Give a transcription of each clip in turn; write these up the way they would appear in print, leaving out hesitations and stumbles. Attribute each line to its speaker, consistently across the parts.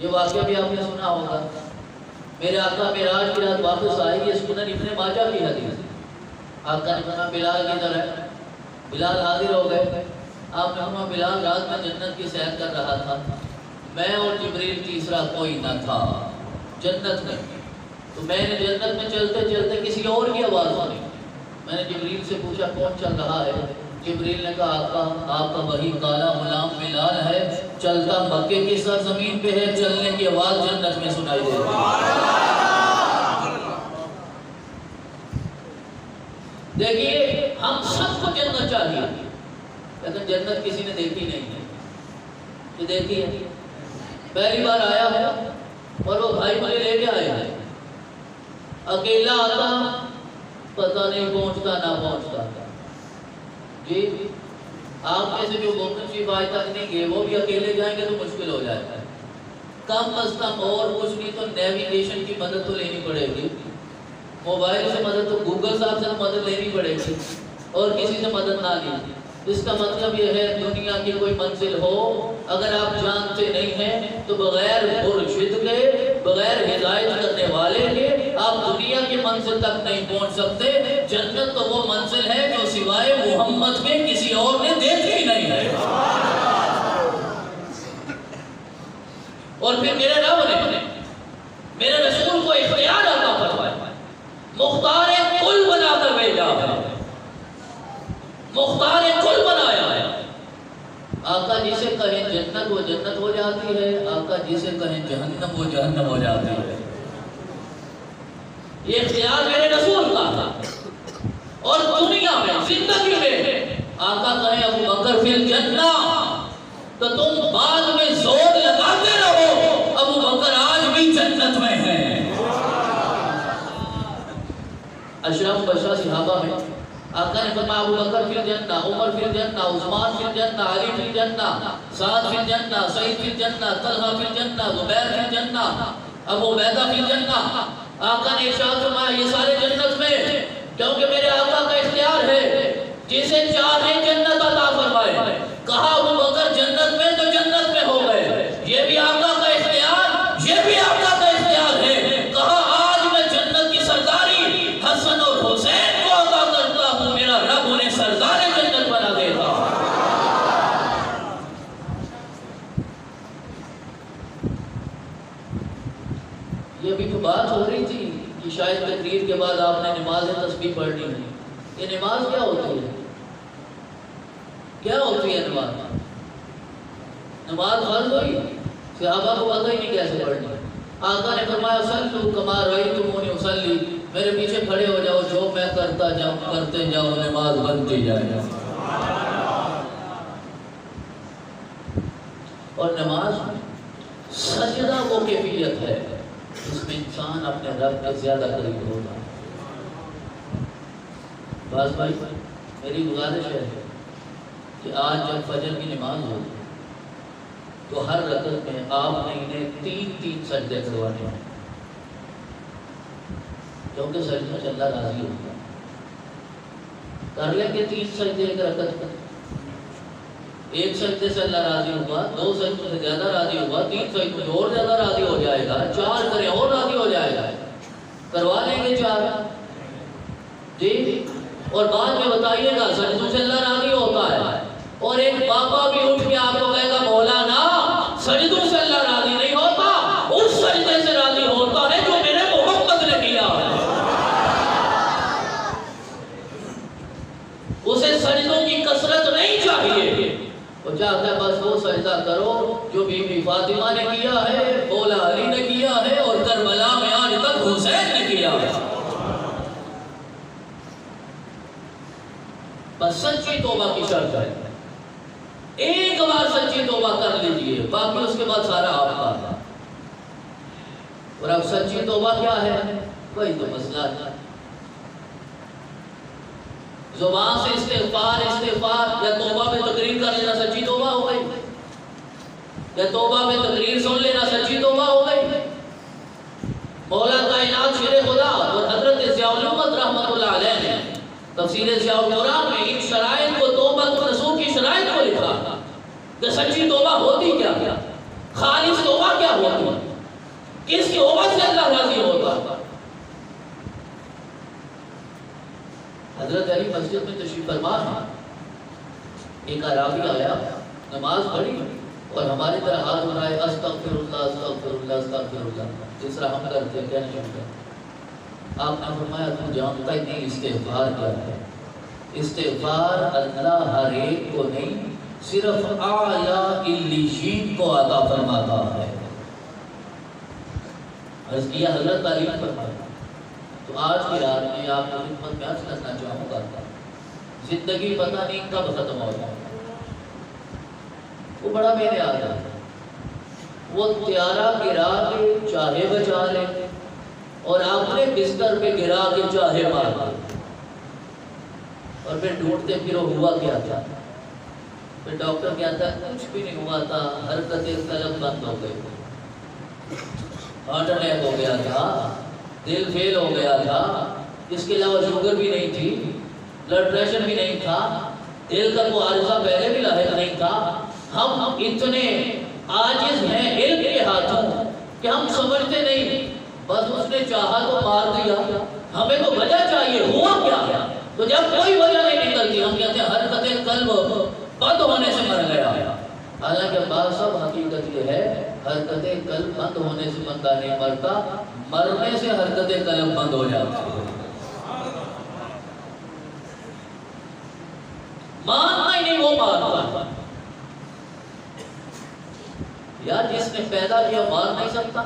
Speaker 1: یہ واقعہ بھی آپ نے سنا ہوگا. میرے آقا معراج کی رات واپس آئے. یہ سنن ابن ماجہ کی حدیث. آقا نے کہا بلال کدھر ہے؟ بلال حاضر ہو گئے. آپ نے کہا بلال رات میں جنت کی سیر کر رہا تھا. میں اور جبریل تیسرا کوئی نہ تھا جنت میں. تو میں نے جنت میں چلتے چلتے کسی اور کی آواز سنی. میں نے جبریل سے پوچھا کون چل رہا ہے؟ جبریل نے کہا آقا آپ کا وہی کالا غلام بلال ہے، چلتا مکے کی سرزمین پہ ہے، چلنے کی آواز جنت میں سنائی دے رہی ہے. دیکھیے ہم سب کو جنت چاہیے، لیکن جنت کسی نے دیکھی نہیں ہے. یہ دیکھی ہے پہلی بار آیا ہے اور وہ بھائی مجھے لے کے آیا ہے. اکیلا آتا پتہ نہیں پہنچتا نہ پہنچتا. جی آپ میں سے جو مومن شریف آج تک نہیں گئے وہ بھی اکیلے جائیں گے تو مشکل ہو جائے گا. کم از کم اور کچھ نہیں تو نیویگیشن کی مدد تو لینی پڑے گی. موبائل سے مدد تو گوگل صاحب سے مدد لینی پڑے گی اور کسی سے مدد نہ لینی. اس کا مطلب یہ ہے دنیا کی کوئی منزل ہو اگر آپ جانتے نہیں ہیں تو بغیر مرشد کے، بغیر ہدایت کرنے والے کے آپ دنیا کی منزل تک نہیں پہنچ سکتے. جنت تو وہ منزل ہے جو سوائے محمد کے کسی اور نے دیکھی ہی نہیں ہے. اور پھر میرے رب نے میرے رسول کو اختیار عطا فرمایا، مختار کل بنا کر بھیجا ہے، مختار کل بنایا ہے. آقا جسے کہیں جنت وہ جنت ہو جاتی ہے، آقا جسے کہیں جہنم وہ جہنم ہو جاتی ہے. یہ اختیار میرے رسول کا تھا. اور دنیا میں زندگی میں آقا کہیں ابو بکر فی الجنہ تو تم بعد میں زور لگاتے رہو ابو بکر آج بھی جنت میں ہے. اشرف بشرا صحابہ میں آقا نے فرمایا ابو بکر فی الجنہ، عمر فی الجنہ، عثمان فی الجنہ، علی فی الجنہ، سعد فی الجنہ، سعید فی الجنہ، طلحہ فی الجنہ، زبیر فی الجنہ، ابو عبیدہ فی الجنہ. آقا نے ارشاد فرمایا یہ سارے جنت میں، کیونکہ میرے آقا کا اختیار ہے جسے چاہے جنت عطا فرمائے. کہا ابو بکر جنت میں تو جنت میں ہو گئے. یہ بھی آقا کا اختیار، یہ بھی آقا کا اختیار ہے. کہا آج میں جنت کی سرداری حسن اور حسین کو عطا کرتا ہوں، میرا رب انہیں سردار جنت بنا دیتا. یہ بھی تو بات ہو رہی تھی کہ شاید تقریر کے بعد آپ نے نماز تسبیح پڑھنی ہے. یہ نماز کیا ہوتی ہے؟ کیا ہوتی ہے نماز؟ نماز فرض ہوئی، صحابہ کو پتہ ہی نہیں کیسے پڑھنی. آقا نے فرمایا صلو کما رأیتمونی اصلی، میرے پیچھے کھڑے ہو جاؤ، جو میں کرتا جاؤں کرتے جاؤ، نماز بنتی جائے. اور نماز سجدہ وہ کیفیت ہے جس میں انسان اپنے رب کے زیادہ قریب ہوگا. بس بھائی میری گزارش ہے کہ آج جب فجر کی نماز ہو تو ہر رکعت میں آپ نے انہیں 3 سجدے کروانے ہیں، کیونکہ سجدوں سے اللہ راضی ہوگا. کر لیں گے 3 سجدے ایک رکعت پر، ایک سجدے سے اللہ راضی ہوگا، 2 سجدوں سے زیادہ راضی ہوگا، 3 سجدوں سے اور زیادہ راضی ہو جائے گا، 4 کریں اور راضی ہو جائے گا. کروا لیں گے 4 جی. اور بعد میں بتائیے گا سجدوں سے اللہ راضی ہوتا ہے. اور ایک بابا بھی اٹھ کے آپ کو کہے گا مولانا سجدوں سے اللہ راضی نہیں ہوتا، اس سجدے سے راضی ہوتا ہے جو میرے محمد نے کیا ہے. اسے سجدوں کی کثرت نہیں چاہیے، وہ چاہتا ہے بس وہ سجدہ کرو جو بی بی فاطمہ نے کیا ہے، مولا علی نے کیا ہے اور کربلا میں آج تک حسین نے کیا ہے. بس سچی توبہ کی شرط ہے، ایک بار سچی توبہ کر لیجئے، باقی اس کے بعد سارا آپ کا ہے. اور اب سچی توبہ کیا ہے وہی تو مسئلہ ہے. زبان سے استغفار یا توبہ میں تقریر کر لینا سچی توبہ ہو گئی، یا توبہ میں تقریر سن لینا سچی توبہ ہو گئی. مولا کائنات شیر خدا اور حضرت ضیاء الامت رحمت اللہ علیہ نے تفسیر ضیاء القرآن میں ان شرائط کو توبہ نصوح کی شرائط کو لکھا کہ سچی توبہ ہوتی کیا. خالص توبہ کیا ہوتی ہے؟ کس توبہ سے اللہ راضی ہوتا ہے؟ حضرت علی مسجد میں تشریف فرما ہے، ایک عرابی آیا، نماز پڑھی اور ہماری طرح ہاتھ بنائے استغفر اللہ استغفر اللہ استغفر اللہ، جس طرح ہم کرتے ہیں کہنے لگے۔ آپ نے فرمایا تم جانتا ہی نہیں استغفار کیا ہے؟ استغفار اللہ ہر ایک کو نہیں، صرف اعلیٰ علیین کو عطا فرماتا ہے۔ عرض کیا حضرت تعلیم فرمایا۔ تو آج کی رات میں آپ کو خدمت میں عرض کرنا چاہوں گا، زندگی پتہ نہیں کب ختم ہو جائے۔ وہ بڑا میرے یاد ہے، وہ تیارہ گرا کے چاہے بچا لے اور اپنے بستر پہ گرا کے چاہے مار دے، اور پھر ڈھونڈتے پھر وہ ہوا کیا تھا؟ پھر ڈاکٹر کہتا ہے کچھ بھی نہیں ہوا تھا، حرکت قلب بند ہو گئی، ہارٹ اٹیک ہو گیا تھا، دل فیل ہو گیا تھا، اس کے علاوہ شوگر بھی نہیں تھی، بلڈ پریشر بھی نہیں تھا، دل کا کوئی عارضہ پہلے بھی لاحق نہیں تھا۔ ہم اتنے عاجز ہیں علم کے ہاتھوں کہ ہم سمجھتے نہیں، بس اس نے چاہا تو مار دیا، ہمیں تو وجہ چاہیے، ہوا کیا؟ تو جب کوئی وجہ نہیں نکلتی ہم کہتے ہیں حرکت قلب بند ہونے سے مر گیا۔ حالانکہ بات سب حقیقت یہ ہے، حرکت قلب بند ہونے سے بندہ نہیں مرتا، مرنے سے حرکت قلب بند ہو جاتی ہے۔ ماننا ہی نہیں وہ مانتا، یار جس نے پیدا کیا مار نہیں سکتا۔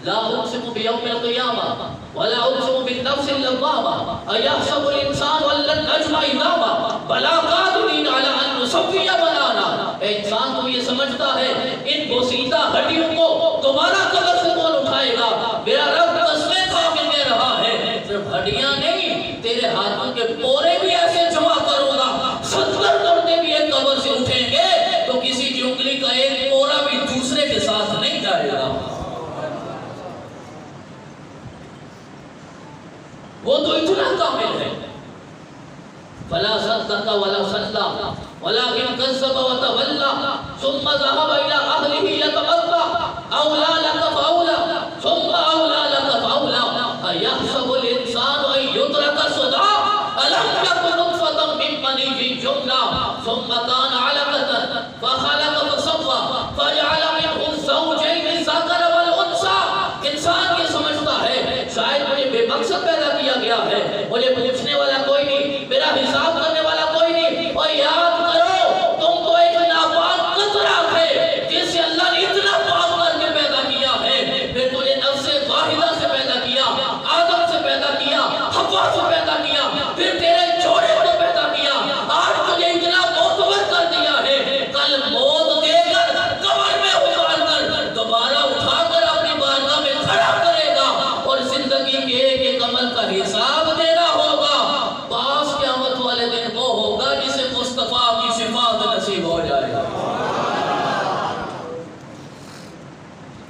Speaker 1: لا اقسم بیوم القیامہ ولا اقسم بالنفس اللوامہ ایحسب الانسان ان لن نجمع عظامہ بلا قادرین علی ان نسوی بنانا۔ اے انسان تو یہ سمجھتا ہے ان بوسیدہ ہڈیوں کو دوبارہ قبر سے کون اٹھائے گا؟ میرا رب قسمیں کھا کے کہہ رہا ہے صرف ہڈیاں نہیں، تیرے ہاتھوں کے پورے بھی ایسے جمع کروں گا، 70 مردے بھی ایک قبر سے اٹھیں گے تو کسی کی انگلی کا ایک پورا بھی دوسرے کے ساتھ نہیں جائے گا۔ وہ تو اتنا کامل ہے۔ فلا صدق ولا صلى ولكن كذب وتولى ثم ذهب الى اهله يتمطى اولى لك فاولى ثم اولى لك فاولى ايحسب الانسان ان يترك سدى الم يكن نطفة من مني يمنى ثم كان علقة فخلق فسوى فجعل منه الزوجين الذكر والانثى۔ انسان یہ سمجھتا ہے شاید مجھے بے مقصد پیدا کیا گیا ہے، مجھے پوچھنے والا کوئی نہیں، میرا حساب کرنے والا کوئی نہیں، اور یاد کرو تم تو ایک ناپاک قطرہ تھے جس سے اللہ نے اتنا پاک کر کے پیدا کیا ہے، پھر تجھے نفس واحدہ سے پیدا کیا، آدم سے پیدا کیا، حوا سے پیدا کیا، پھر تیرے جوڑے کو پیدا کیا، آج تجھے اتنا معتبر کر دیا ہے، کل موت دے کر قبر میں اتار کر دوبارہ اٹھا کر اپنی بارگاہ میں کھڑا کرے گا اور زندگی کے ایک عمل کا حساب دینا ہوگا۔ باس قیامت والے دن وہ ہوگا جسے مصطفیٰ کی شفاعت نصیب ہو جائے گا،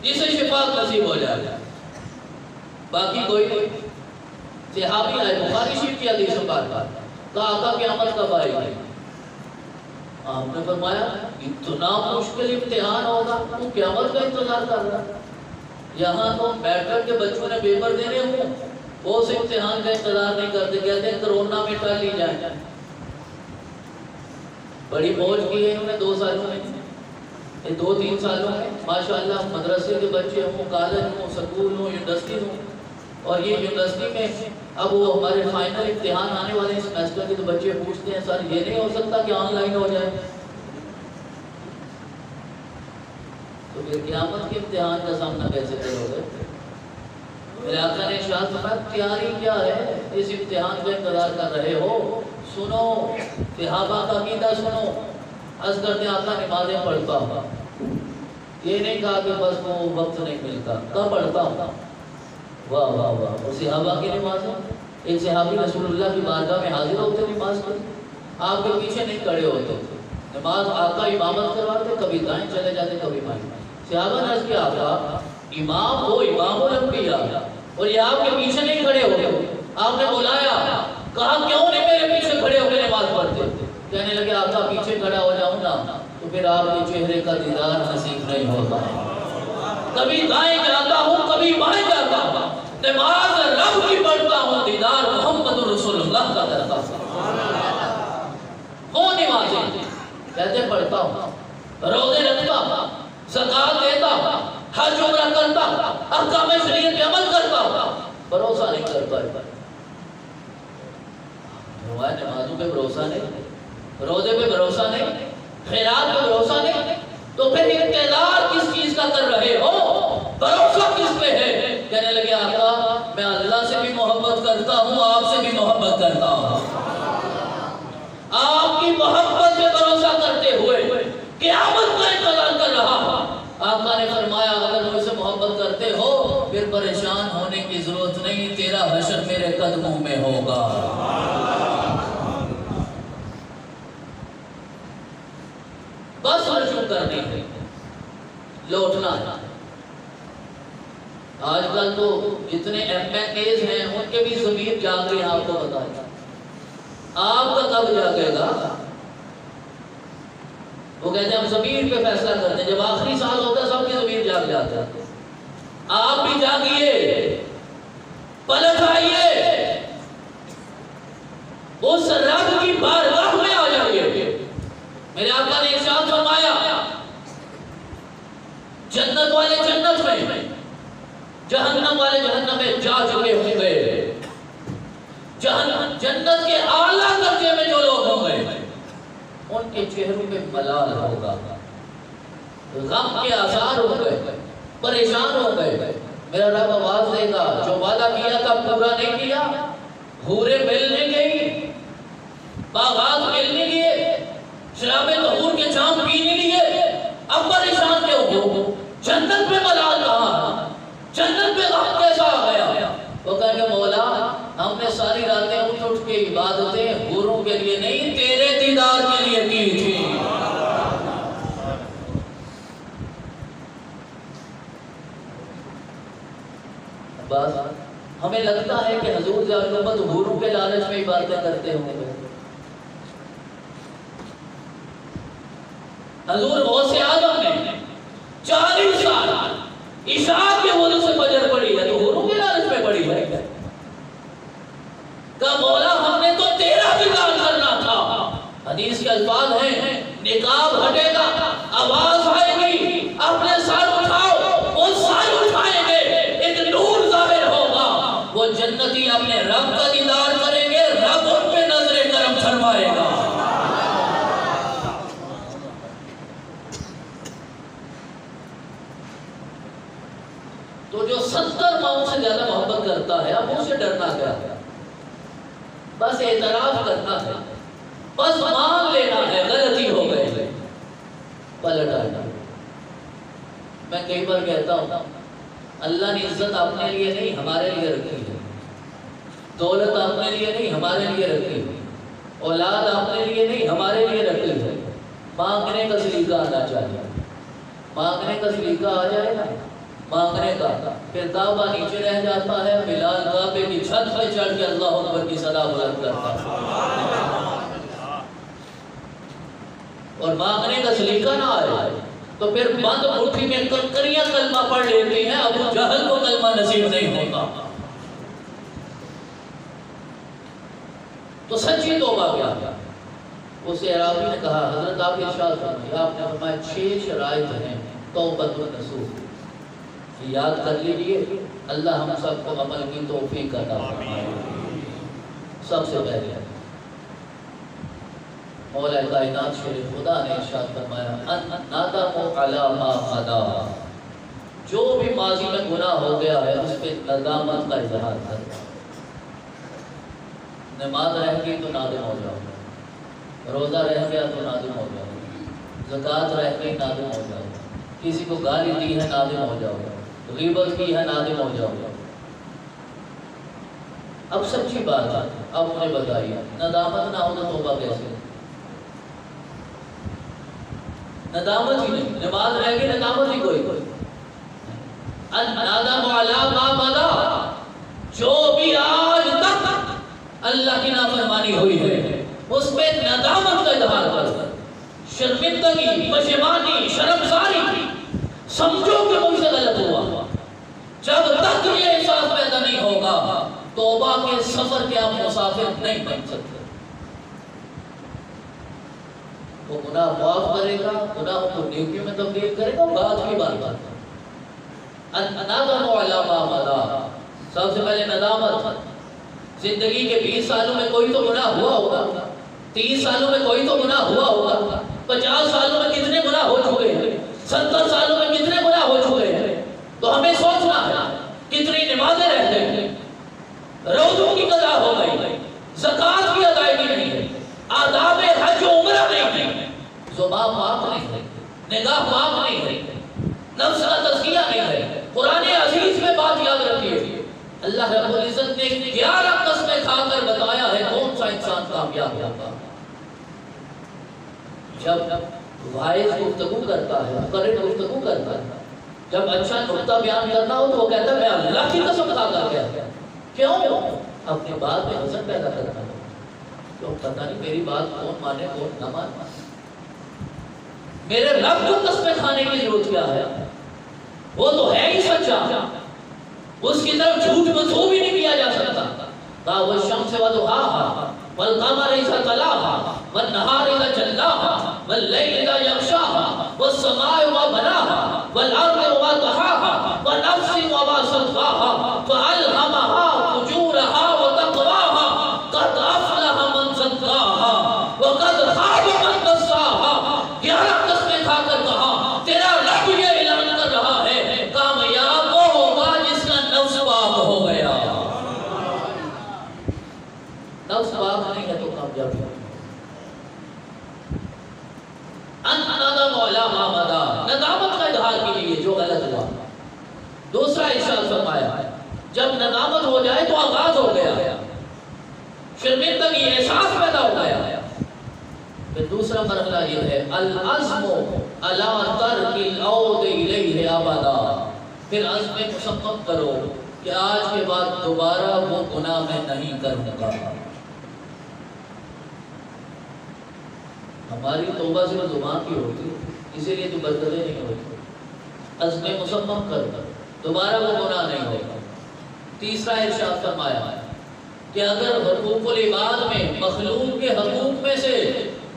Speaker 1: جسے شفاعت نصیب ہو جائے گا، باقی کوئی نہیں۔ صحابی آئے، بخاری شریف کی حدیث بات کہا آقا قیامت کب آئے گی؟ آپ نے فرمایا اتنا مشکل امتحان ہوگا تو قیامت کا انتظار کر رہا ہے؟ یہاں تو میٹرک کے بچوں نے پیپر دینے ہوں وہ اس امتحان کا انتظار نہیں کرتے، کہتے ہیں کرونا میں ٹال لی جائے۔ بڑی موج کی ہے انہوں نے 2 سالوں میں، 2-3 سالوں میں ماشاءاللہ مدرسے کے بچے ہوں، کالج ہوں، سکول ہوں، یونیورسٹی ہوں، اور یہ یونیورسٹی میں اب وہ ہمارے فائنل امتحان آنے والے ہیں سیمسٹر کے، تو بچے پوچھتے ہیں سر یہ نہیں ہو سکتا کہ آن لائن ہو جائے؟ تو پھر قیامت کے امتحان کا سامنا کیسے کرو گے؟ میرے آقا نے ارشاد فرمایا تیاری کیا ہے، اس امتحان کا انتظار کر رہے ہو؟ سنو صحابہ کا عقیدہ سنو، عرض کرتے آقا نمازیں پڑھتا ہوں، یہ نہیں کہا کہ بس وہ وقت نہیں ملتا، کب پڑھتا ہوں؟ واہ واہ واہ۔ اور صحابہ کی نمازیں، ایک صحابی رسول اللہ کی بارگاہ میں حاضر ہوتے نماز کے، آپ کے پیچھے نہیں کھڑے ہوتے، نماز آقا امامت کرواتے، کبھی دائیں چلے جاتے کبھی بائیں۔ صحابہ نے عرض کیا آقا امام ہو، امام الانبیاء، اور یہ آپ کے پیچھے نہیں کھڑے ہوتے؟ آپ نے بلایا، کہا کیوں نہیں میرے پیچھے کھڑے ہو کے نماز پڑھتے؟ کہنے لگے آقا پیچھے کھڑا ہو جاؤں نا تو تو پھر آپ کے چہرے کا دیدار نصیب نہیں ہوتا. کبھی دائیں جاتا ہوں کبھی بائیں جاتا ہوں، نماز رب کی پڑھتا ہوں، دیدار محمد رسول اللہ کا کرتا ہوں. وہ نمازیں کہتے پڑھتا ہوں، روزے رکھتا ہوں، زکات دیتا ہوں، حج عمرہ کرتا ہوں، احکام شریعت پہ عمل کرتا ہوں، بھروسہ نہیں کر پاتا. نمازوں پہ بھروسہ نہیں، روزے پہ بھروسہ نہیں، خیرات پہ بھروسہ نہیں، تو پھر اقتدار کس چیز کا کر رہے ہو؟ بھروسہ کس پہ ہے؟ کہنے لگے آقا میں اللہ سے بھی محبت کرتا ہوں، آپ سے بھی محبت کرتا ہوں. آپ کی محبت پہ بھروسہ کرتے ہوئے قیامت کا انتظار کر رہا ہوں. آقا نے فرمایا اگر مجھ سے محبت کرتے ہو پھر پریشان ہونے کی ضرورت نہیں، تیرا حشر میرے قدموں میں ہوگا. بس رجوع کرنی ہے، لوٹنا ہے. آج کل تو جتنے MLAs ہیں ان کے بھی ضمیر جاگ رہے ہیں. آپ کو بتایا آپ کا کب جاگے گا؟ وہ کہتے ہیں ہم ضمیر پہ فیصلہ کرتے ہیں، جب آخری سال ہوتا ہے سب کی ضمیر جاگ جاتا ہے. آپ بھی جاگیے، پلٹ آئیے، اس رب کی بارگاہ میں آ جائیے. میرے آقا نے ارشاد فرمایا جنت والے جنت میں، جہنم والے جہنم میں جا چکے ہوں گے. جنت کے اعلیٰ درجے میں جو لوگ ہوں گے ان کے چہروں پہ ملال ہوگا، غم کے آثار ہو گئے، پریشان ہو گئے. میرا رب آواز دے گا جو وعدہ کیا تھا پورا نہیں کیا، حوریں ملنے گئی، باغات ملنے گئے، شراب طہور کے جام پینے لیے، اب پریشان کیوں ہو؟ جنت پہ ملال کہاں؟ جنت پہ غم کیسا آ گیا؟ وہ کہیں گے مولا ہم نے ساری راتیں اٹھ کے عبادتیں حوروں کے لیے نہیں تیرے دیدار کے لیے کی تھی. بس ہمیں لگتا ہے کہ حضور زیادت حوروں کے لالچ میں عبادتیں کرتے ہوں گے. حضور غوث اعظم نے 40 سال عشاء کے وضو سے فجر پڑی ہے تو حوروں کے لالچ میں پڑی ہے. کہ مولا ہم نے تو تیرا دیدار کرنا تھا. حدیث کے الفاظ ہیں نقاب ہٹے گا، آواز آئے گی، اپنے سر اٹھاؤ، وہ سر اٹھائیں گے، ایک نور ظاہر ہوگا، وہ جنتی اپنے رب کا دیدار کریں گے، رب ان پہ نظر کرم فرمائے گا. تو جو 70 ماؤں سے زیادہ محبت کرتا ہے اب اسے ڈرنا کیا ہے؟ بس اعتراف کرنا ہے، بس مان لینا ہے غلطی ہو گئی، پلٹ آنا. میں کئی بار کہتا ہوں اللہ نے عزت اپنے لیے نہیں ہمارے لیے رکھی ہے، دولت اپنے لیے نہیں ہمارے لیے رکھی ہے، اولاد اپنے لیے نہیں ہمارے لیے رکھی ہے. مانگنے کا سلیقہ آنا چاہیے، مانگنے کا سلیقہ آ جائے نا مانگنے کا، پھر کعبہ نیچے رہ جاتا ہے، بلال کعبے کی چھت پہ چڑھ کے اللہ اکبر کی صدا بلند کرتا ہے. اور مانگنے کا سلیقہ نہ آئے تو پھر بند مٹھی میں کنکریاں کلمہ پڑھ لیتی ہیں، ابو جہل کو کلمہ نصیب نہیں ہوتا. تو سچی توبہ کیا؟ اس اعرابی نے کہا حضرت آپ ارشاد فرمائے، آپ نے فرمایا 6 شرائط ہیں توبۃ النصوح، یاد کر لیجئے، اللہ ہم سب کو عمل کی توفیق عطا فرمائے. سب سے پہلے مولا کائنات شریف خدا نے ارشاد فرمایا ندم علی ما مضی، جو بھی ماضی میں گناہ ہو گیا ہے اس پہ ندامت کا اظہار کر. نماز رہ گئی تو نادم ہو جاؤ، روزہ رہ گیا تو نادم ہو جاؤ، زکات رہ گئی نادم ہو جاؤ، کسی کو گالی دی ہے نادم ہو جاؤ، غیبت کی ہے نادم ہو جاؤ. اب سچی بات ہے، اب مجھے بتائیے ندامت نہ ہو تو توبہ کیسے؟ ندامت ہی نہیں، نماز رہ گئی ندامت ہی کوئی. الندم علی ما مضی، جو بھی آج تک اللہ کی نافرمانی ہوئی ہے اس پہ ندامت کا اظہار کر. شرمندگی، پشیمانی، شرمساری، سمجھو کہ مجھ سے غلط ہوا۔ جب تک یہ احساس پیدا نہیں ہوگا توبہ کے سفر کے آپ مسافر نہیں بن سکتے۔ وہ گناہ معاف کرے گا، گناہ کو نیکی میں تبدیل کرے گا، بعد کی بات ہے۔ الندم علی ما مضی، سب سے پہلے ندامت۔ زندگی کے 20 سالوں میں کوئی تو گناہ ہوا ہوگا، 30 سالوں میں کوئی تو گناہ ہوا ہوگا، 50 سالوں میں کتنے گناہ ہو چکے ہیں، 70 سالوں میں کتنے گناہ ہو چکے ہیں۔ تو ہمیں سوچنا ہے کتنی نمازیں رہ گئی، روزوں کی قضا ہو گئی، زکوٰۃ کی ادائیگی نہیں ہے، آداب حج و عمرہ نہیں ہے، زبان پاک نہیں ہے، نگاہ پاک نہیں ہے، نفس کا تزکیہ نہیں ہے۔ قرآن عزیز میں بات یاد رکھیے، اللہ رب العزت نے 11 قسمیں کھا کر بتایا ہے کون سا انسان کامیاب ہوگا۔ جب وائز گفتگو کرتا ہے، کرنٹ گفتگو کرتا ہے، جب اچھا نقطہ بیان کرنا ہو تو وہ کہتا ہے میں اللہ کی قسم کھا کر کیا، کیوں؟ اپنی بات میں حسن پیدا کرتا ہے، تو پتہ نہیں میری بات کون مانے کون نہ مانے، میرے رب کو قسمیں کھانے کی ضرورت کیا ہے؟ وہ تو ہے ہی سچا، اس کی طرف جھوٹ منسوب ہی نہیں کیا جا سکتا۔ والشمس وضحاها والقمر إذا تلاها والنهار إذا جلاها والليل إذا يغشاها والسماء وما بناها والأرض وما طحاها ونفس وما سواها فألهمها فجورها وتقواها قد أفلح من زكاها وقد خاب من دساها۔ 11 قسمیں کھا کر کہا تیرا رب یہ اعلان کر رہا ہے کامیاب وہ ہوگا جس کا نفس پاک ہو گیا۔ نفس پاک نہیں ہے تو کامیابی۔ الندم علی ما مضی، ندامت کا اظہار کیجیے جو غلط ہوا۔ دوسرا ارشاد فرمایا جب ندامت ہو جائے تو آغاز ہو گیا، شرمندگی احساس پیدا ہو گیا۔ پھر دوسرا مرحلہ یہ ہے العزم علی ترک العود الیہ ابدا، پھر عزم مصمم کرو کہ آج کے بعد دوبارہ وہ گناہ میں نہیں کروں گا۔ ہماری توبہ صرف زبان کی ہوتی ہے، اسی لیے تو برکتیں نہیں ہوتی۔ عزم مصمم کرو دوبارہ وہ گناہ نہیں ہوگا۔ تیسرا ارشاد فرمایا کہ اگر حقوق العباد میں مخلوق کے حقوق میں سے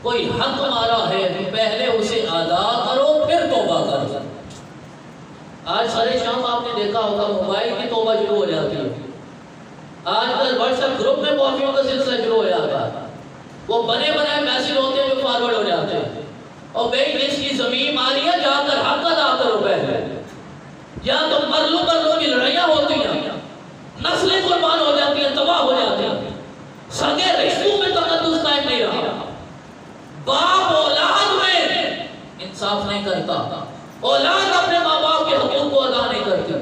Speaker 1: کوئی حق مارا ہے تو پہلے اسے ادا کرو پھر توبہ کرو۔ آج سارے شام آپ نے دیکھا ہوگا موبائل کی توبہ شروع ہو جاتی ہے، آج کل واٹس ایپ گروپ میں معافیوں کا سلسلہ شروع ہو جاتا ہے، وہ بنے بنائے میسج ہوتے ہیں جو فارورڈ ہو جاتے ہیں، اور بھائی جس کی زمین ماری ہے جا کر حق ادا کرو پہلے، یا تو مرلوں کی لڑائیاں ہوتی ہیں، نسلیں قربان ہو جاتی ہیں، تباہ ہو جاتی ہیں، سگے رشتوں میں تقدس قائم نہیں رہا، باپ اولاد میں انصاف نہیں کرتا، اولاد اپنے ماں باپ کے حقوق کو ادا نہیں کرتی،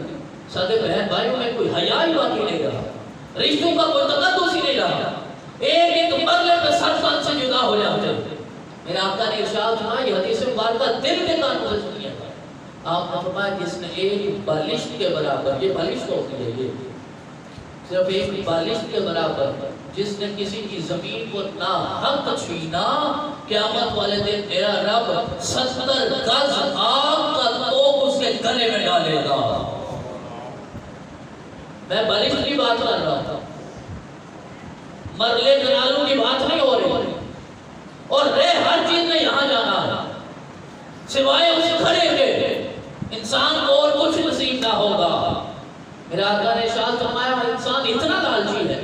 Speaker 1: سگے بہن بھائیوں میں کوئی حیا ہی باقی نہیں رہا، رشتوں کا کوئی تقدس ہی نہیں رہا، ایک مرلے میں سر سے جدا ہو جاتے ہیں۔ میرے آقا نے ارشاد فرمایا، یہ حدیث مبارکہ دل کے کانوں سے سنیے، آپ نے فرمایا جس نے ایک بالشت کے برابر، یہ بالشت ہوتی ہے، یہ صرف ایک بالشت کے برابر جس نے کسی کی زمین کو ناحق چھینا، قیامت والے دن میرا رب 70 گز آگ کا توپ اس کے گلے میں ڈالے گا۔ میں بالشت کی بات کر رہا تھا، مرلے کنالوں کی بات نہیں ہو رہی، اور ہر چیز میں یہاں جانا ہے، سوائے اس کھڑے کے انسان کو اور کچھ نصیب نہ ہوگا۔ میرے آقا نے ارشاد فرمایا انسان اتنا لالچی ہے،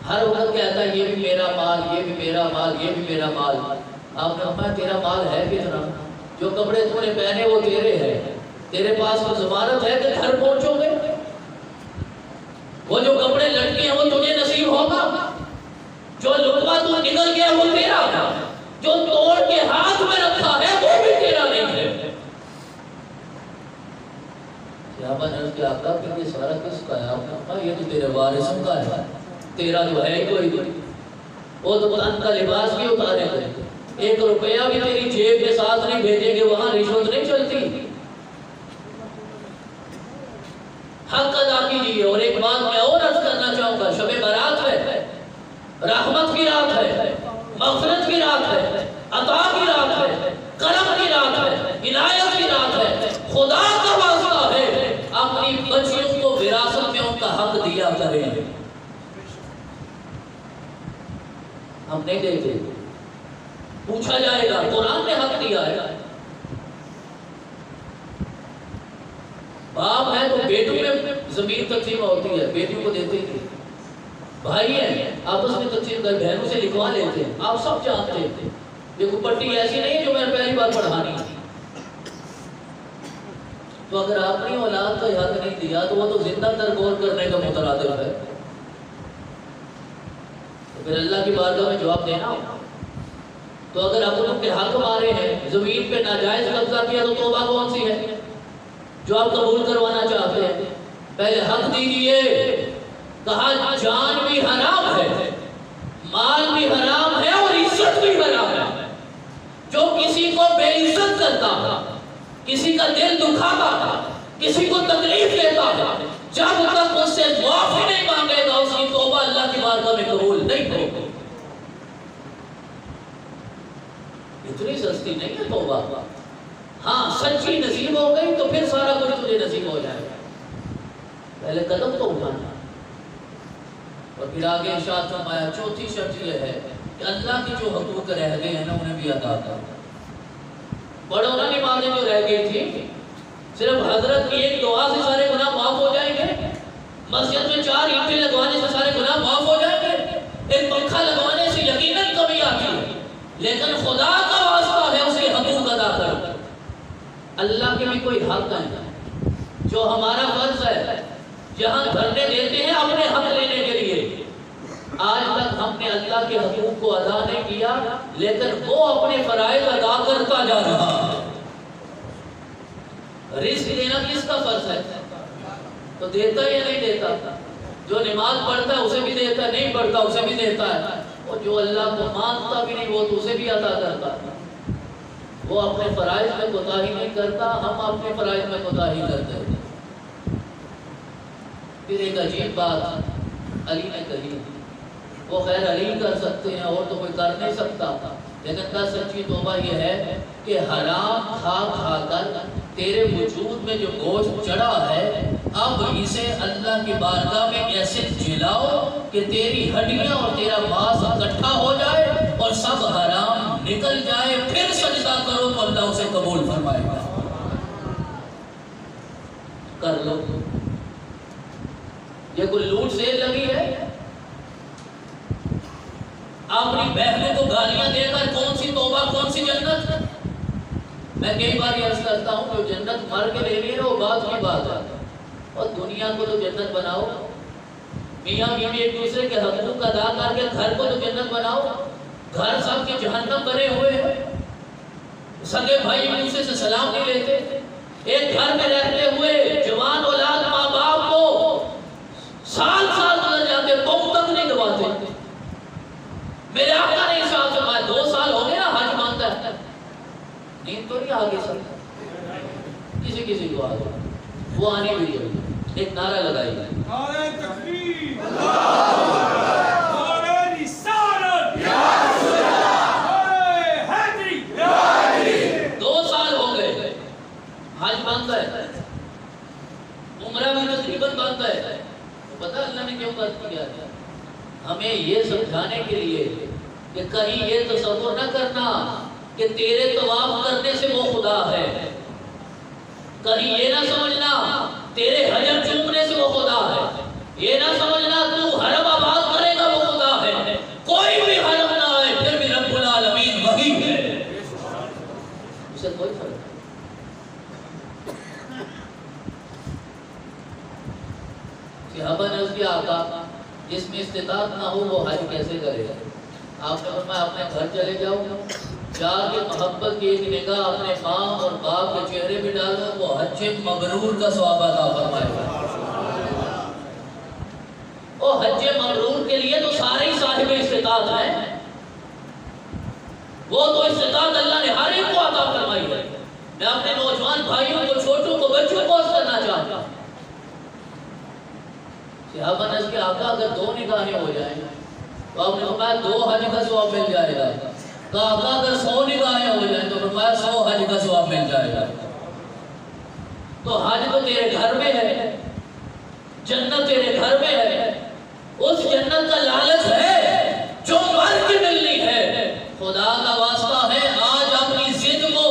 Speaker 1: ہر وقت کہتا ہے یہ بھی میرا مال، یہ بھی میرا مال، یہ بھی میرا مال۔ آپ نے فرمایا تیرا مال ہے کتنا؟ جو کپڑے تم نے پہنے وہ تیرے ہیں، تیرے پاس وہ ضمانت ہے کہ گھر پہنچو گے؟ وہ جو کپڑے لٹکے ہیں وہ تجھے نصیب ہوگا؟ جو لقمہ تو نکل گیا وہ تیرا ہے، جو توڑ کے ہاتھ میں رکھا ہے وہ بھی تیرا نہیں ہے۔ صحابہ نے اس کے آقا کہ یہ سارا کس کا ہے؟ آپ نے کہا یہ تو تیرے وارثوں کا ہے، تیرا تو ہے ہی کوئی نہیں۔ وہ تو تن کا لباس بھی اتارے گئے، 1 روپیہ بھی تیری جیب کے ساتھ نہیں بھیجیں گے، وہاں رشوت نہیں چلتی۔ حق ادا کیجیے۔ اور ایک بات میں اور عرض کرنا چاہوں گا، شب برات ہے، رحمت کی رات ہے، مغفرت کی رات ہے، عطا کی رات ہے، کرم کی رات ہے، عنایت کی رات ہے، خدا کا واسطہ ہے، اپنی بچیوں کو وراثت میں ان کا حق دیا کریں۔ ہم نہیں دیتے، پوچھا جائے گا، قرآن نے حق دیا ہے۔ باپ ہے تو بیٹوں میں زمین تقسیم ہوتی ہے، بیٹیوں کو دیتے ہیں، بھائی ہیں آپس میں تقسیم کر، بہنوں سے لکھوا لیتے ہیں، آپ سب جانتے ہیں۔ دیکھو پٹی ایسی نہیں ہے جو میں نے پہلی بار پڑھانی تھی، تو اگر آپ نے اولاد کا حق نہیں دیا تو وہ تو زندہ تر غور کرنے کا مترادف ہے، تو پھر اللہ کی بارگاہ میں جواب دینا ہوگا۔ تو اگر اپنوں کے حق مارے ہیں، زمین پہ ناجائز قبضہ کیا، تو توبہ کون سی ہے جو آپ قبول کروانا چاہتے ہیں؟ پہلے حق دیجیے۔ کہا جان بھی حرام ہے، مال بھی حرام ہے، اور عزت بھی حرام ہے۔ جو کسی کو بے عزت کرتا ہے، کسی کا دل دکھاتا ہے، کسی کو تکلیف دیتا ہے، جب تک اس سے معافی نہیں مانگے گا اس کی توبہ اللہ کی بارگاہ میں قبول نہیں ہوگی۔ اتنی سستی نہیں ہے توبہ۔ ہاں سچی نصیب ہو گئی تو پھر سارا کچھ تجھے نصیب ہو جائے گا، پہلے قدم تو اٹھانا۔ اور پھر آگے ارشاد فرمایا چوتھی شرط یہ ہے کہ اللہ کی جو حقوق رہ گئے ہیں نا انہیں بھی ادا کرنا۔ بڑوں نا نمازیں جو رہ گئی تھی، صرف حضرت کی ایک دعا سے سارے گناہ معاف ہو جائیں گے، مسجد میں 4 اینٹیں لگوانے سے سارے گناہ معاف ہو جائیں گے، ایک پنکھا لگوانے سے یقیناً کمی آتی ہے، لیکن خدا کا واسطہ ہے اس کے حقوق ادا کرو۔ اللہ کے بھی کوئی حق ہے جو ہمارا فرض ہے، جہاں دھرنے دیتے ہیں اپنے حق لینے کے لیے، آج تک ہم نے اللہ کے حقوق کو ادا نہیں کیا، لیکن وہ اپنے فرائض ادا کرتا جا رہا ہے۔ رزق دینا کس کا فرض ہے؟ تو دیتا یا نہیں دیتا؟ جو نماز پڑھتا ہے اسے بھی دیتا ہے، نہیں پڑھتا اسے بھی دیتا ہے، اور جو اللہ کو مانتا بھی نہیں وہ تو اسے بھی ادا کرتا ہے۔ وہ اپنے فرائض میں کوتاہی نہیں کرتا، ہم اپنے فرائض میں کوتاہی کرتے ہیں۔ پھر ایک عجیب بات علی نے کہی، وہ خیر علی کر سکتے ہیں اور تو کوئی کر نہیں سکتا، لیکن کا سچی توبہ یہ ہے کہ حرام کھا کھا کر تیرے وجود میں جو گوشت چڑھا ہے، اب اسے اللہ کی بارگاہ میں ایسے جلاؤ کہ تیری ہڈیاں اور تیرا ماس اکٹھا ہو جائے اور سب حرام نکل جائے، پھر سجدہ کرو تو اللہ اسے قبول فرمائے گا۔ کر لو۔ یہ کوئی لوٹ سیل لگی ہے؟ اپنی بہنوں کو گالیاں دے کر کون سی توبہ کون سی جنت؟ میں کئی بار یہ عرض کرتا ہوں جو جنت مر کے لے رہی ہے وہ بات کی بات ہے، اور دنیا کو تو جنت بناؤ، میاں بیوی ایک دوسرے کے حقوق ادا کر کے گھر کو تو جنت بناؤ۔ گھر سب کے جہنم بنے ہوئے ہیں، سگے بھائی ایک دوسرے سے سلام نہیں لیتے، ایک گھر میں رہتے ہوئے جوان اولاد ماں باپ کو سال سال گزر جاتے، تم تک نہیں دباتے۔ میرے آقا نے ارشاد فرمایا 2 سال ہو گئے نا حج مانتا ہے، نیند تو نہیں آگے سب کسی کسی کو آگے وہ آنی بھی ہے۔ ایک نعرہ لگائی گئی،
Speaker 2: نعرہ تکبیر، نعرہ رسالت، نعرہ حیدری،
Speaker 1: 2 سال ہو گئے حج بند ہے، عمرہ بھی تقریباً بند ہے۔ پتہ اللہ نے کیوں کر دیا؟ ہمیں یہ سمجھانے کے لیے کہ کہیں یہ تصور نہ کرنا کہ تیرے طواف کرنے سے وہ خدا ہے، کہیں یہ نہ سمجھنا تیرے حجر چومنے سے وہ خدا ہے، یہ نہ سمجھنا تو حرم آباد کرے گا وہ خدا ہے، کوئی بھی حرم نہ آئے پھر بھی رب العالمین وہی ہے، اسے کوئی فرق نہیں۔ صحابہ نے اس کی آقا جس میں استطاعت نہ ہو وہ حج کیسے کرے گا؟ آپ نے فرمایا اپنے گھر چلے جاؤ، جا کے محبت کی ایک نگاہ اپنے ماں اور باپ کے چہرے پہ ڈالو، وہ حج مبرور کا ثواب عطا فرمائے گا۔ وہ حج مبرور کے لیے تو سارے ہی صاحب استطاعت ہیں، وہ تو استطاعت اللہ نے ہر ایک کو عطا فرمائی ہے۔ میں اپنے نوجوان بھائیوں کو، چھوٹوں کو، بچوں کو عرض کرنا چاہتا ہوں، صحابہ نے اس کے آقا اگر 2 نگاہیں ہو جائیں تو آپ نے فرمایا 2 حج کا ثواب مل جائے گا۔ کہا اگر 100 نگاہیں ہو جائیں تو فرمایا 100 حج کا ثواب مل جائے گا۔ تو حج تو تیرے گھر میں ہے، جنت تیرے گھر میں ہے، اس جنت کا لالچ ہے جو مر کے ملنی ہے۔ خدا کا واسطہ ہے آج اپنی ضد کو،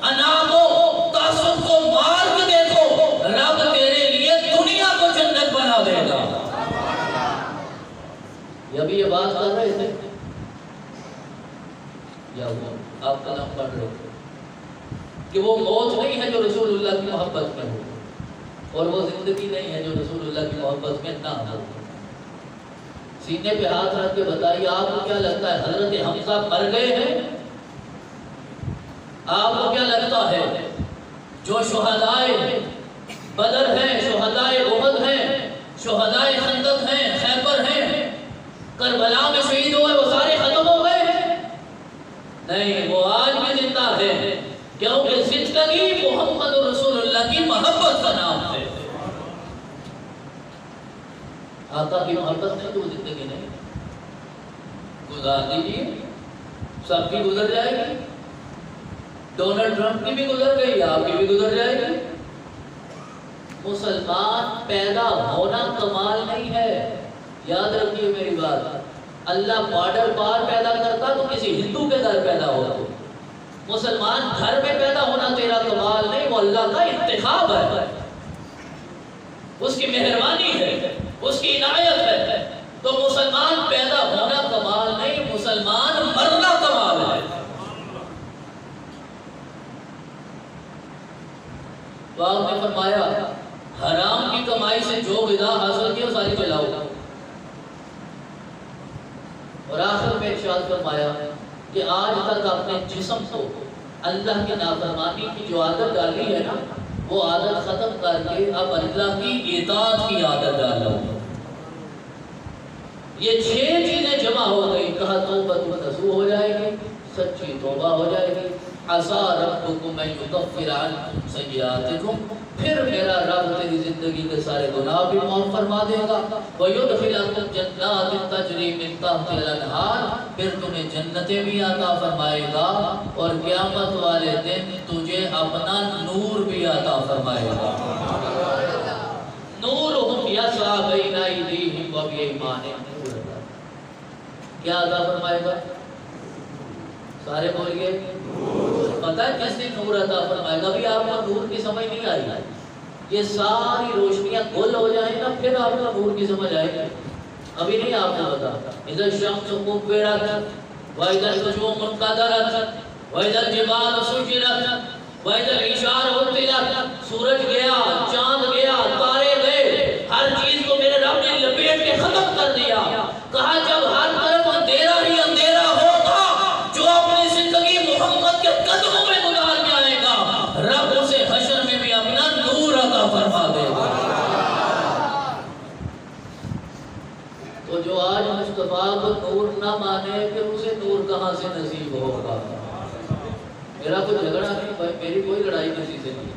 Speaker 1: انا کو، تعصب کو مار کے دیکھو، رب تیرے لیے دنیا کو جنت بنا دے گا۔ یہ ابھی یہ بات کر رہے تھے یا وہ آپ کا نام پڑھ رہے تھے کہ وہ موت نہیں ہے جو رسول اللہ کی محبت میں ہو، اور وہ زندگی نہیں ہے جو رسول اللہ کی محبت میں نہ ہو۔ سینے پہ ہاتھ رکھ کے بتائیے آپ کو کیا لگتا ہے حضرت حمزہ مر گئے ہیں؟ آپ کو کیا لگتا ہے جو شہدائے بدر ہیں، شہدائے احد ہیں، شہدائے خندق ہیں، خیبر ہیں، کربلا میں شہید ہوئے، وہ سارے ختم ہو گئے ہیں؟ نہیں، وہ آج بھی زندہ ہے، کیونکہ زندگی محمد رسول اللہ کی محبت کا نام ہے۔ آقا کی محبت نہیں تو زندگی نہیں، گزار دیجیے، سب کی گزر جائے گی، ڈونلڈ ٹرمپ کی بھی گزر گئی، آپ کی بھی گزر جائے گی۔ مسلمان پیدا ہونا کمال نہیں ہے، یاد رکھیے میری بات۔ اللہ بارڈر پار پیدا کرتا تو کسی ہندو کے گھر پیدا ہوتا۔ مسلمان گھر میں پیدا ہونا تیرا کمال نہیں، وہ اللہ کا انتخاب ہے، اس کی مہربانی ہے، اس کی عنایت ہے۔ تو مسلمان پیدا ہونا کمال نہیں، مسلمان مرنا کمال ہے۔ تو آپ نے فرمایا حرام کی کمائی سے جو غذا حاصل کی وہ ساری چلاؤ، اور آخر میں ارشاد فرمایا کہ آج تک اپنے جسم کو اللہ کی نافرمانی کی جو عادت ڈالی ہے نا، وہ عادت ختم کر کے اب اللہ کی اطاعت کی عادت ڈالو۔ یہ 6 چیزیں جمع ہو گئی، کہا توبہ نصوح ہو جائے گی، سچی توبہ ہو جائے گی، عسیٰ ربکم ان یکفر عنکم سیئاتکم، پھر میرا رب تیری زندگی کے سارے گناہ بھی معاف فرما دے گا، وَيُدْخِلَكُمْ جَنَّاتٍ تَجْرِی مِن تَحْتِهَا الْأَنْہَارُ، پھر تمہیں جنتیں بھی عطا فرمائے گا، اور قیامت والے دن تجھے اپنا نور بھی عطا فرمائے گا۔ نورہم یسعی بین ایدیہم وبایمانہم، کیا عطا فرمائے گا؟ سارے بولیے، پتہ ہے کس نے نور عطا فرمائے گا؟ ابھی آپ کو نور کی سمجھ نہیں آئی، یہ ساری روشنیاں گل ہو جائیں نا پھر آپ کو نور کی سمجھ آئے گی، ابھی نہیں آپ کو پتا۔ اذا الشمس كورت واذا النجوم انكدرت واذا الجبال سجرت واذا العشار عطلت، سورج گیا، چاند گیا، تارے گئے، ہر چیز کو میرے رب نے لپیٹ کے ختم کر دیا۔ کہا جب ہر طرف اندھیرا ہی اندھیرا ہوگا، جو اپنی زندگی محمد کے قدموں میں گزار کے آئے گا، رب اسے حشر میں بھی اپنا نور عطا فرما دے گا۔ تو جو آج مصطفیٰ کو نور نہ مانے کہ اسے نور کہاں سے نصیب ہوگا؟ میرا کوئی جھگڑا نہیں بھائی، میری کوئی لڑائی کسی سے نہیں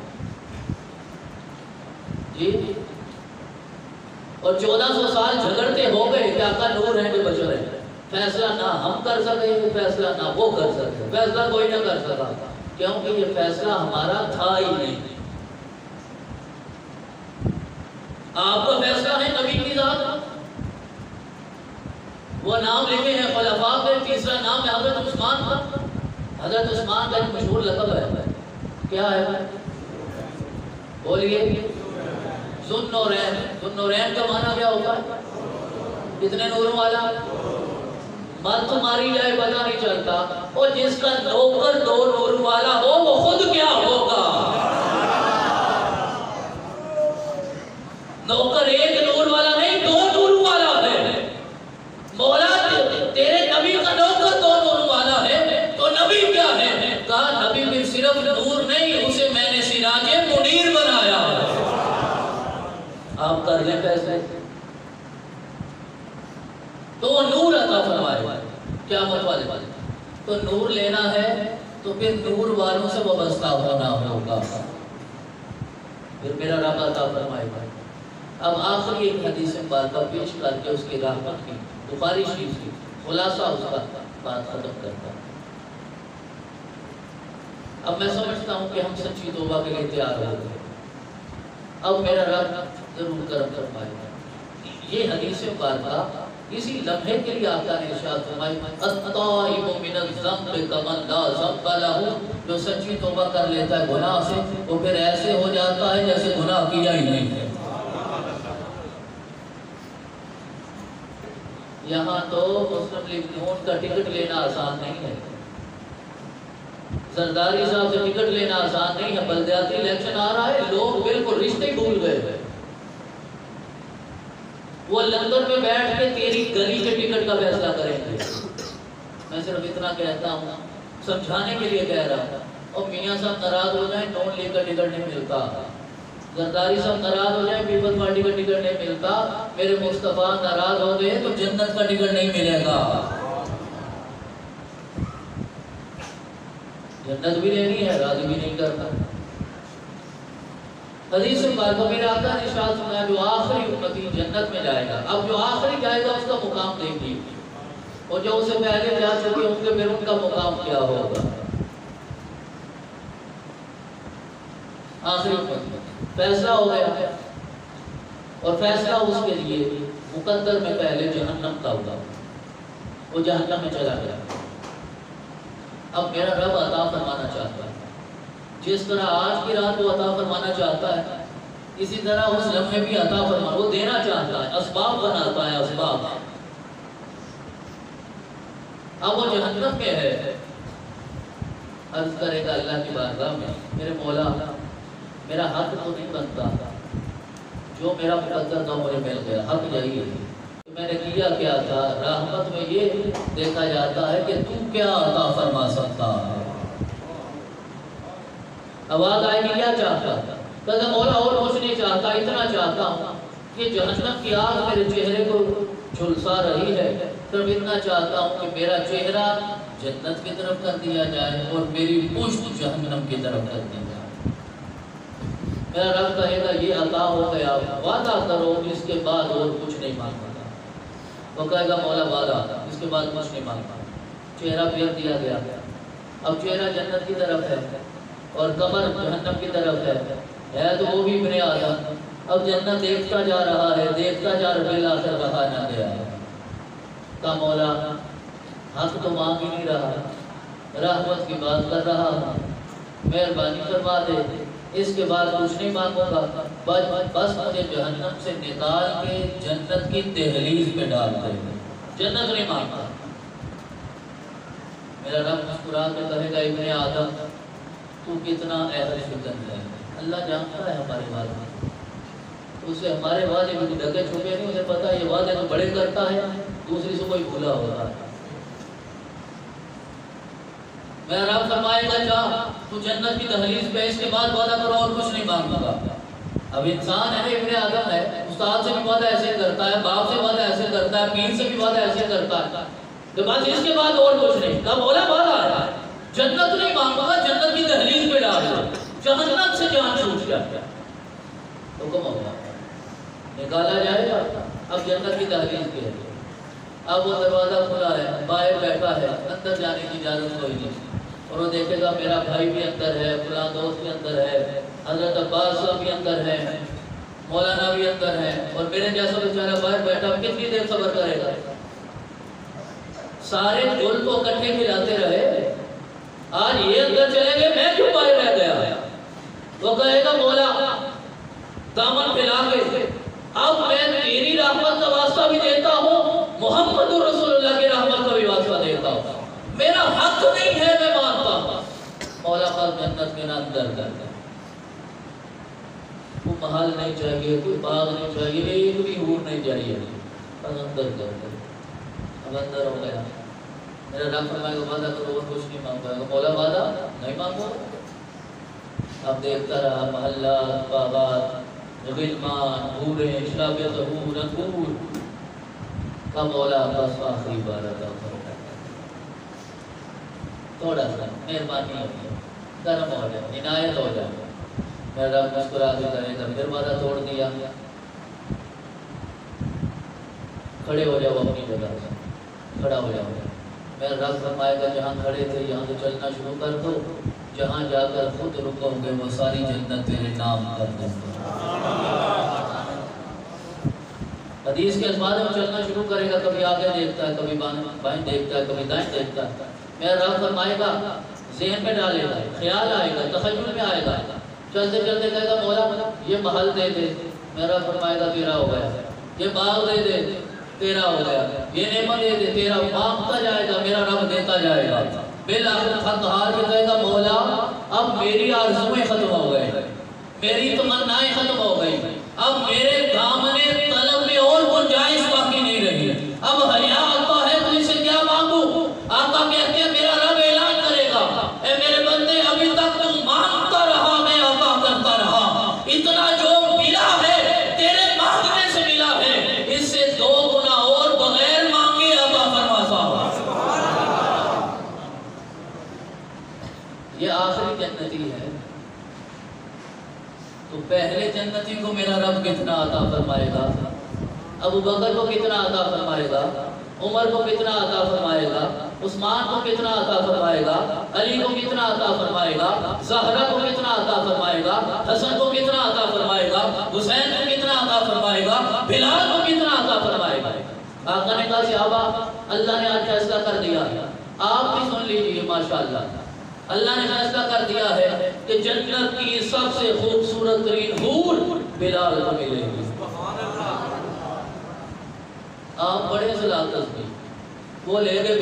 Speaker 1: جی، اور 1400 سال جھگڑتے ہو گئے کہ آقا نور ہیں جو بشر ہیں، فیصلہ نہ ہم کر سکے، فیصلہ نہ وہ کر سکے، فیصلہ کوئی نہ کر سکا، کیونکہ یہ فیصلہ ہمارا تھا ہی نہیں۔ آپ کا فیصلہ ہے نبی کی ذات، وہ نام لکھے ہیں خلفاء کے، تیسرا نام ہے حضرت عثمان کا۔ حضرت عثمان کا ایک مشہور لقب ہے، کیا ہے بولیے؟ ذو النورین۔ ذو النورین کا معنی کیا ہوتا ہے؟ کتنے نوروں والا؟ مت ماری جائے پتہ نہیں چلتا، اور جس کا نوکر 2 نور والا ہو وہ خود کیا ہوگا؟ نوکر 1 نور والا نہیں، 2 نور والا ہے۔ مولا تیرے نبی کا نوکر 2 نور والا ہے، تو نبی کیا ہے؟ کہا نبی میں صرف نور نہیں، اسے میں نے سراج منیر بنایا۔ آپ کر لیں پیسے تو وہ نور عطا فرمائے قیامت والے۔ تو نور لینا ہے تو پھر نور والوں سے وابستہ ہونا ہوگا، پھر میرا رب عطا فرمائے گا۔ اب آخری ایک حدیث مبارکہ پیش کر کے اس کی رحمت کی، بخاری شریف کی خلاصہ اس کا بات ختم کرتا ہے۔ اب میں سمجھتا ہوں کہ ہم سچی توبہ کے لیے تیار ہو گئے، اب میرا رب ضرور کرم فرمائے گا۔ یہ حدیث پاکہ اسی لمحے کے لیے آقا نے ارشاد فرمائی الطائب من الذنب کمن لا ذنب لہ، جو سچی توبہ کر لیتا ہے گناہ سے وہ پھر ایسے ہو جاتا ہے جیسے گناہ کیا ہی نہیں ہے۔ یہاں تو مسلم لیگ نون کا ٹکٹ لینا آسان نہیں ہے، زرداری صاحب سے ٹکٹ لینا آسان نہیں ہے، بلدیاتی الیکشن آ رہا ہے، لوگ بالکل رشتے بھول گئے، وہ لندن میں بیٹھ کے تیری گلی کے ٹکٹ کا فیصلہ کریں گے۔ میں صرف اتنا کہتا ہوں، سمجھانے کے لیے کہہ رہا ہوں، اور میاں صاحب ناراض ہو جائیں نون لیگ کا ٹکٹ نہیں ملتا، زرداری صاحب ناراض ہو جائیں پیپلز پارٹی کا ٹکٹ نہیں ملتا، میرے مصطفیٰ ناراض ہو گئے تو جنت کا ٹکٹ نہیں ملے گا۔ جنت بھی لینی ہے، راضی بھی نہیں کرتا۔ حدیث پاک میرے آقا نے ارشاد فرمایا جو آخری امتی جنت میں جائے گا، اب جو آخری جائے گا اس کا مقام دیکھیے، اور جو اسے پہلے جا چکے ہوں گے پھر ان کا مقام کیا ہوگا۔ آخری امتی فیصلہ ہو گیا، اور فیصلہ اس کے لیے مقدر میں پہلے جہنم کا ہوگا، وہ جہنم میں چلا گیا۔ اب میرا رب عطا فرمانا چاہتا ہے، جس طرح آج کی رات وہ عطا فرمانا چاہتا ہے اسی طرح اس لمحے بھی عطا فرمانا، وہ دینا چاہتا ہے، اسباب بناتا ہے، اسباب۔ اب وہ جہنم میں ہے، عرض کرے گا اللہ کی بارگاہ میں میرے مولا میرا حق تو نہیں بنتا، جو میرا مقدر تھا مجھے مل گیا، حق یہی ہے، میں نے کیا کیا تھا۔ رحمت میں یہ دیکھا جاتا ہے کہ تو کیا عطا فرما سکتا ہے۔ آواز آئے گی کیا چاہتا، کہتا مولا اور کچھ نہیں چاہتا، اتنا چاہتا ہوں کہ جہنم کی آگ میرے چہرے کو جھلسا رہی ہے، صرف اتنا چاہتا ہوں کہ میرا چہرہ جنت کی طرف کر دیا جائے اور میری پشت جہنم کی طرف کر دی جائے۔ میرا رب کہے گا یہ عطا ہو گیا، وعدہ کرو اس کے بعد اور کچھ نہیں مانگا۔ وہ کہے گا مولا وعدہ، اس کے بعد کچھ نہیں مانگا۔ چہرہ پھیر دیا گیا، اب چہرہ جنت کی طرف ہے اور قبر جہنم کی طرف ہے تو وہ بھی ابن آدم، اب جنت دیکھتا جا رہا ہے، دیکھتا جا رہا ہے، بالآخر رہا نہ گیا۔ کہا مولا حق تو مانگ ہی نہیں رہا، رحمت کی بات کر رہا ہوں، مہربانی فرما دے، اس کے بعد کچھ نہیں مانگوں گا، بس مجھے جہنم سے نکال کے جنت کی دہلیز پہ ڈال دے، جنت نہیں مانگتا۔ میرا رب مسکرا کے کہے گا ابن آدم تو کتنا اہل شکن ہے، اللہ جانتا ہے ہمارے وعدے، اسے ہمارے وعدے میں ڈھکے چھپے نہیں، اسے پتا یہ وعدے تو بڑے کرتا ہے، دوسری سے کوئی بھولا ہوتا ہے۔ میرا رب فرمائے گا جا تو جنت کی دہلیز پہ، اس کے بعد وعدہ کرو اور کچھ نہیں مانگوں گا۔ اب انسان ہے، ابن آدم ہے، استاد سے بھی وعدہ ایسے کرتا ہے، باپ سے وعدہ ایسے کرتا ہے، پیر سے بھی وعدہ ایسے کرتا ہے، کہ بس اس کے بعد اور کچھ نہیں۔ کب بولا وعدہ آیا جنت نہیں مانگوں گا، جنت کی دہلیز پہ ڈال دو، جہنم سے جان چھوٹ جائے، حکم ہوگا نکالا جائے گا۔ اب جنت کی دہلیز پہ ہے، اب وہ دروازہ کھلا ہے، باہر بیٹھا ہے، اندر جانے کی اجازت کوئی نہیں، اور وہ دیکھے گا میرا بھائی بھی اندر ہے، فلاں دوست بھی اندر ہے، حضرت عباس صاحب بھی اندر ہے، مولانا بھی اندر ہے، اور میرے جیسا بیچارہ باہر بیٹھا کتنی دیر صبر کرے گا؟ سارے گل کو اکٹھے کھلاتے رہے، آج یہ اندر چلیں گے میں کیوں باہر رہ گیا؟ وہ کہے گا مولا دامن پھیلا کے اب میں تیری رحمت کا واسطہ بھی دیتا ہوں، محمد رسول اللہ کی رحمت کا بھی واسطہ دیتا ہوں، میرا حق نہیں ہے میں مانتا ہوں۔ مولا پاک جنت کے نام در کر دے، کوئی محل نہیں چاہیے، کوئی باغ نہیں چاہیے، ایک بھی حور نہیں چاہیے، بس اندر کر دے۔ اب اندر ہو گیا، میرا رب فرمائے گا وعدہ کرو اور کچھ نہیں مانگا گا، مولا وعدہ نہیں مانگو۔ اب دیکھتا رہا محلات، باغات، غلمان، حوریں، شرابیت حور، انگور کا مولا بس آخری بار عطا فرما، تھوڑا سا مہربانی ہوگی، کرم ہو جائے، عنایت ہو جائے۔ میرا رب مسکرا کے کہے گا پھر وعدہ توڑ دیا، کھڑے ہو جاؤ اپنی جگہ سے، کھڑا ہو جاؤ۔ میرا رب فرمائے گا جہاں کھڑے تھے یہاں سے چلنا شروع کر دو، جہاں جا کر خود رکو گے وہ ساری جنت تیرے نام کر دوں گا۔ حدیث کے الفاظ میں چلنا شروع کرے گا، کبھی آگے دیکھتا ہے، کبھی بائیں دیکھتا ہے، کبھی دائیں دیکھتا ہے۔ میرا رب فرمائے گا، ذہن میں ڈالے گا، خیال آئے گا، تخیل میں آئے گا، چلتے چلتے کہے گا مولا یہ محل دے دے، میرا فرمائے گا تیرا ہو گیا، یہ باغ دے دے تیرا ہو گیا، یہ نعمت دے دے تیرا، مانگتا جائے گا، میرا رب دیتا جائے گا۔ بالآخر تھک ہار کے کہے گا مولا اب میری آرزویں ختم ہو گئے، میری تمنائیں ختم ہو گئی، اب میرے دامنے طلب میں اور گنجائش باقی نہیں رہی، اب حیا آتا ہے تو اسے کیا مانگوں؟ آقا کہتے ہیں میرا رب اعلان کرے گا، اے میرے بندے ابھی تک تم مانگتا رہا میں عطا کرتا رہا، اتنا جو ملا ہے تیرے مانگنے سے ملا ہے، اس سے 2 گنا اور بغیر مانگے عطا فرماتا ہوں۔ یہ آخری جنتی ہے، تو پہلے جنتی کو میرا رب کتنا عطا فرمائے گا؟ ابو بکر کو کتنا عطا فرمائے گا؟ عمر کو کتنا عطا فرمائے گا؟ عثمان کو کتنا عطا فرمائے گا؟ علی کو کتنا عطا فرمائے گا؟ زہرا کو کتنا عطا فرمائے گا؟ حسن کو کتنا عطا فرمائے گا؟ حسین کو کتنا عطا فرمائے گا؟ بلال کو کتنا عطا فرمائے گا؟ آقا نے کہا صحابہ اللہ نے آج فیصلہ کر دیا ہے، آپ بھی سن لیجیے ماشاءاللہ، اللہ نے فیصلہ کر دیا ہے کہ جنت کی سب سے خوبصورت ترین حور بلال کو ملے گی۔ آپ بڑے صلاحت بھی وہ لے گئے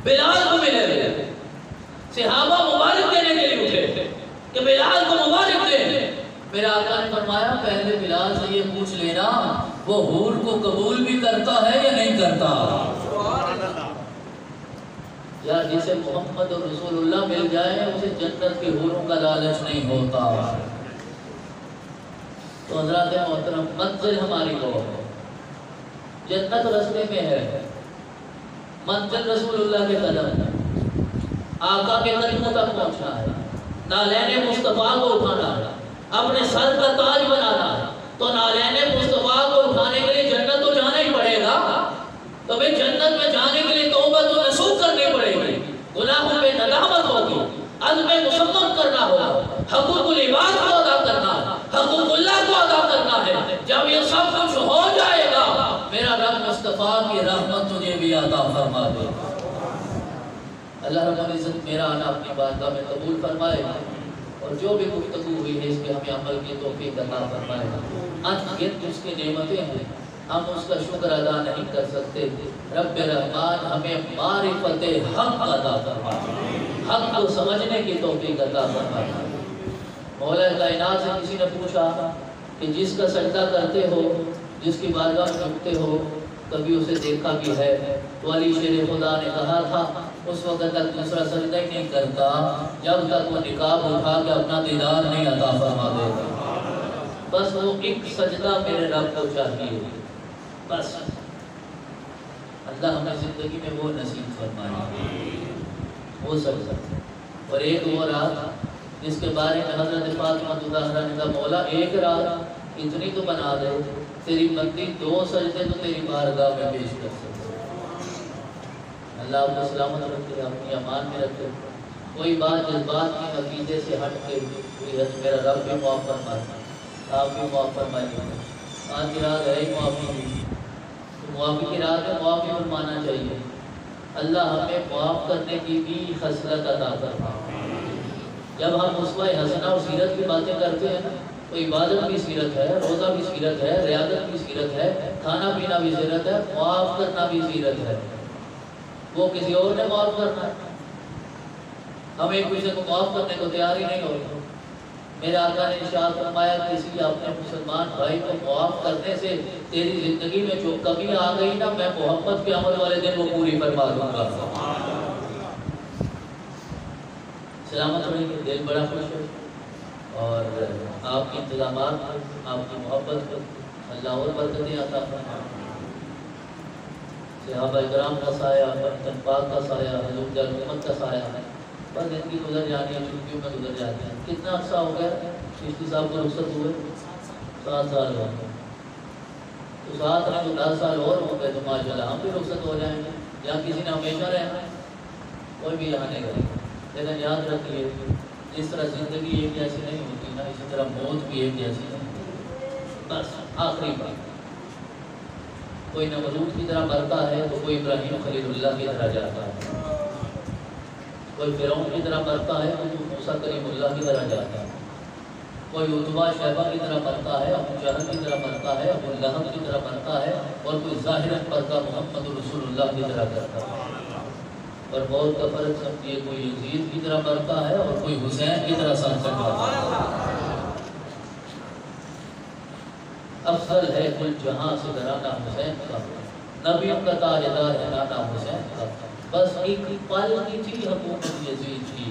Speaker 1: بلال کو ملے گئے، صحابہ مبارک دینے کے لیے اٹھے کہ بلال کو مبارک دے۔ میرے آقا نے فرمایا پہلے بلال سے یہ پوچھ لینا وہ حور کو قبول بھی کرتا ہے یا نہیں کرتا؟ یا جسے محمد اور رسول اللہ مل جائے اسے جنت کی حوروں کا لالچ نہیں ہوتا۔ تو حضرات محترم منزل ہماری وہ ہے، جنت رستے میں ہے، منزل رسول اللہ کے قدم ہے، آقا کے قدموں تک پہنچنا ہے، نالین مصطفیٰ کو اٹھانا ہے، اپنے سر کا تاج بنانا ہے، تو نالین مصطفیٰ کو اٹھانے کے لیے جنت تو جانا ہی پڑے گا۔ تو بھئی جنت میں جانے کے لیے توبہ تو نصوح کرنی پڑے گی، گناہوں پہ ندامت ہوگی، عزم مصمم کرنا ہوگا، حقوق العباد کو ادا کرنا ہے، حقوق اللہ کو ادا کرنا ہے۔ جب یہ سب کچھ ہو جائے گا میرا رب مصطفیٰ کی رحمت تجھے بھی عطا فرما دے۔ اللہ رب العزت میرا آنا اپنی بارگاہ میں قبول فرمائے اور جو بھی گفتگو ہوئی ہے اس پہ ہمیں عمل کی توفیق عطا فرمائے گا۔ انگنت اس کی نعمتیں ہیں، ہم اس کا شکر ادا نہیں کر سکتے۔ رب رحمان ہمیں معرفت حق عطا فرمائے، حق کو سمجھنے کی توفیق عطا فرمائے۔ مولا کائنات سے کسی نے پوچھا کہ جس کا سجدہ کرتے ہو، جس کی بارگاہ میں جھکتے ہو، کبھی اسے دیکھا بھی ہے؟ تو علی شیر خدا نے کہا تھا اس وقت تک دوسرا سجدہ ہی نہیں کرتا جب تک وہ نقاب اٹھا کے اپنا دیدار نہیں عطا فرما دے گا۔ بس وہ ایک سجدہ میرے رب کو چاہیے، بس اللہ ہمیں زندگی میں وہ نصیب فرمائے، وہ سجدہ۔ اور ایک وہ رات جس کے بارے میں حضرت فاطمہ زہرا نے کہا مولا ایک رات اتنی تو بنا دے تیری بندی 2 سجدے تو تیری بارگاہ میں پیش کر سکتے۔ اللہ آپ کو سلامت رکھے، اپنی امان میں رکھے، کوئی بات جذبات کی عقیدے سے ہٹ کے کوئی حد میرا رب بھی معاف فرمائے، آپ بھی معاف فرمائے۔ آج کی رات ہے ہی معافی کی، تو معافی کی رات میں معافی فرمانا چاہیے۔ اللہ ہمیں معاف کرنے کی بھی خصلت عطا فرمائے۔ جب ہم اسوہ حسنہ اور سیرت کی باتیں کرتے ہیں تو عبادت بھی سیرت ہے، روزہ بھی سیرت ہے، ریاضت بھی سیرت ہے، کھانا پینا بھی سیرت ہے، معاف کرنا بھی سیرت ہے۔ وہ کسی اور نے معاف کرنا ہے، ہم ایک دوسرے کو معاف کرنے کو تیار ہی نہیں ہوتے۔ میرے آقا نے ارشاد فرمایا کسی اپنے مسلمان بھائی کو معاف کرنے سے تیری زندگی میں جو کمی آ گئی نا میں محمد کے عمل والے دن وہ پوری فرما دوں گا۔ سلامت ہونے کے دل بڑا خوش ہے اور آپ کے انتظامات آپ کی محبت کو اللہ اور برکتیں عطا فرمائے۔ صحابہ اکرام کا سایہ، وطن پاک کا سایہ، حضور امت کا سایہ ہے، بس زندگی گزر جانی ہے، چھٹیوں میں گزر جاتی ہے۔ کتنا عرصہ ہو گیا چشتی صاحب کو رخصت ہوئے؟ 7 سال ہو گئے، تو 7 نہیں تو 10 سال اور ہو گئے تو ماشاءاللہ ہم بھی رخصت ہو جائیں گے۔ یا کسی نے ہمیشہ رہنا ہے، کوئی بھی یہاں نہیں گیا، لیکن یاد رکھیے جس طرح زندگی ایک جیسی نہیں ہوتی نا، اسی طرح موت بھی ایک جیسی نہیں ہوتی۔ بس آخری بات، کوئی نمرود کی طرح مرتا ہے تو کوئی ابراہیم خلیل اللہ کی طرح جاتا ہے، کوئی فرعون کی طرح مرتا ہے تو کوئی موسیٰ کلیم اللہ کی طرح جاتا ہے، کوئی عتبہ شیبہ کی طرح مرتا ہے، ابو جہل کی طرح مرتا ہے، ابو لہب کی طرح مرتا ہے، اور کوئی ظاہراً پردہ محمد رسول اللہ کی طرح کرتا ہے۔ اور موت کا فرق سمجھیے، کوئی یزید کی طرح مرتا ہے اور کوئی حسین کی طرح سمجھ مرتا ہے۔ افضل ہے کل جہاں سے گھرانہ حسین کا، نبیوں کا تاجدار ہے نانا حسین کا، بس ایک پل کی تھی حکومت یزید کی۔